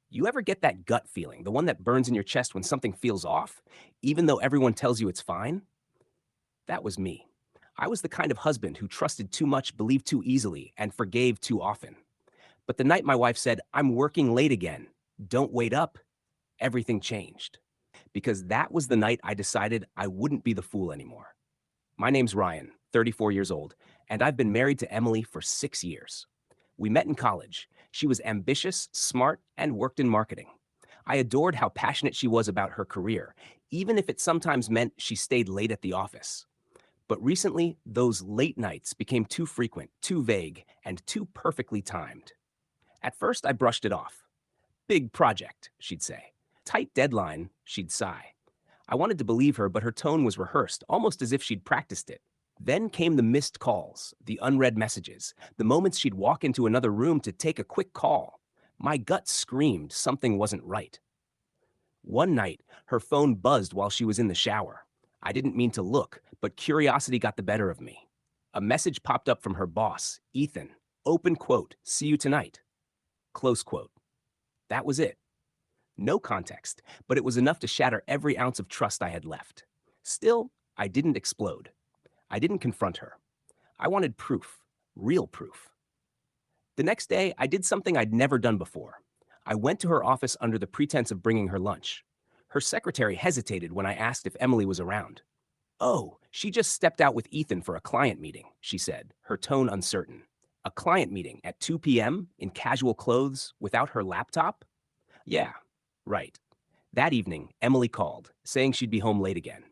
You ever get that gut feeling, the one that burns in your chest when something feels off, even though everyone tells you it's fine? That was me. I was the kind of husband who trusted too much, believed too easily, and forgave too often. But the night my wife said, "I'm working late again, don't wait up," everything changed. Because that was the night I decided I wouldn't be the fool anymore. My name's Ryan, 34 years old, and I've been married to Emily for 6 years. We met in college. She was ambitious, smart, and worked in marketing. I adored how passionate she was about her career, even if it sometimes meant she stayed late at the office. But recently, those late nights became too frequent, too vague, and too perfectly timed. At first, I brushed it off. "Big project," she'd say. "Tight deadline," she'd sigh. I wanted to believe her, but her tone was rehearsed, almost as if she'd practiced it. Then came the missed calls, the unread messages, the moments she'd walk into another room to take a quick call. My gut screamed something wasn't right. One night, her phone buzzed while she was in the shower. I didn't mean to look, but curiosity got the better of me. A message popped up from her boss, Ethan. Open quote, "See you tonight." Close quote. That was it. No context, but it was enough to shatter every ounce of trust I had left. Still, I didn't explode. I didn't confront her. I wanted proof, real proof. The next day, I did something I'd never done before. I went to her office under the pretense of bringing her lunch. Her secretary hesitated when I asked if Emily was around. "Oh, she just stepped out with Ethan for a client meeting," she said, her tone uncertain. "A client meeting at 2 p.m. in casual clothes without her laptop?" "Yeah, right." That evening, Emily called, saying she'd be home late again.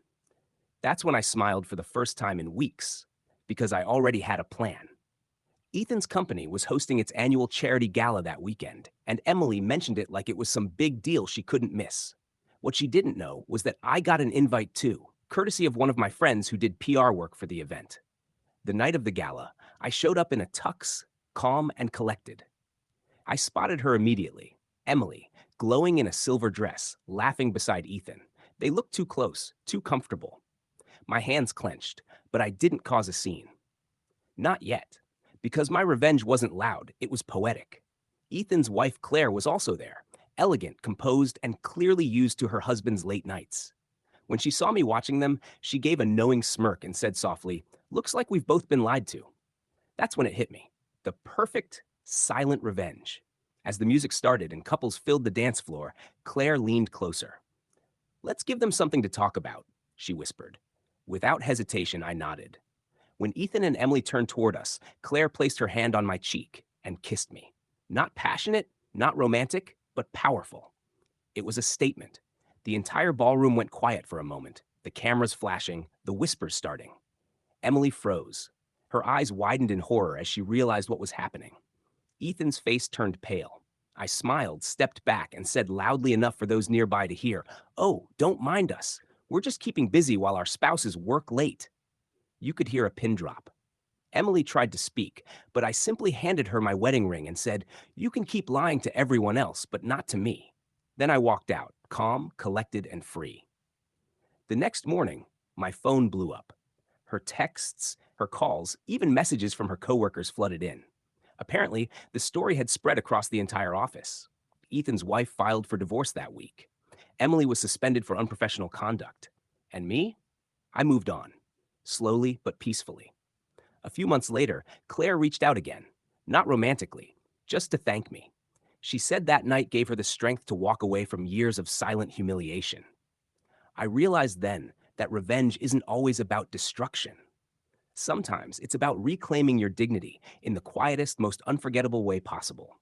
That's when I smiled for the first time in weeks, because I already had a plan. Ethan's company was hosting its annual charity gala that weekend, and Emily mentioned it like it was some big deal she couldn't miss. What she didn't know was that I got an invite too, courtesy of one of my friends who did PR work for the event. The night of the gala, I showed up in a tux, calm and collected. I spotted her immediately, Emily, glowing in a silver dress, laughing beside Ethan. They looked too close, too comfortable. My hands clenched, but I didn't cause a scene. Not yet. Because my revenge wasn't loud, it was poetic. Ethan's wife Claire was also there, elegant, composed, and clearly used to her husband's late nights. When she saw me watching them, she gave a knowing smirk and said softly, "Looks like we've both been lied to." That's when it hit me. The perfect, silent revenge. As the music started and couples filled the dance floor, Claire leaned closer. "Let's give them something to talk about," she whispered. Without hesitation, I nodded. When Ethan and Emily turned toward us, Claire placed her hand on my cheek and kissed me. Not passionate, not romantic, but powerful. It was a statement. The entire ballroom went quiet for a moment, the cameras flashing, the whispers starting. Emily froze. Her eyes widened in horror as she realized what was happening. Ethan's face turned pale. I smiled, stepped back, and said loudly enough for those nearby to hear, "Oh, don't mind us. We're just keeping busy while our spouses work late." You could hear a pin drop. Emily tried to speak, but I simply handed her my wedding ring and said, "You can keep lying to everyone else, but not to me." Then I walked out, calm, collected, and free. The next morning, my phone blew up. Her texts, her calls, even messages from her coworkers flooded in. Apparently, the story had spread across the entire office. Ethan's wife filed for divorce that week. Emily was suspended for unprofessional conduct. And me? I moved on, slowly but peacefully. A few months later, Claire reached out again, not romantically, just to thank me. She said that night gave her the strength to walk away from years of silent humiliation. I realized then that revenge isn't always about destruction. Sometimes it's about reclaiming your dignity in the quietest, most unforgettable way possible.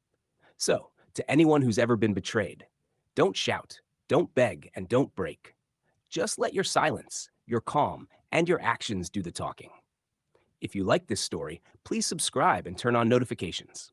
So, to anyone who's ever been betrayed, don't shout, don't beg, and don't break. Just let your silence, your calm, and your actions do the talking. If you like this story, please subscribe and turn on notifications.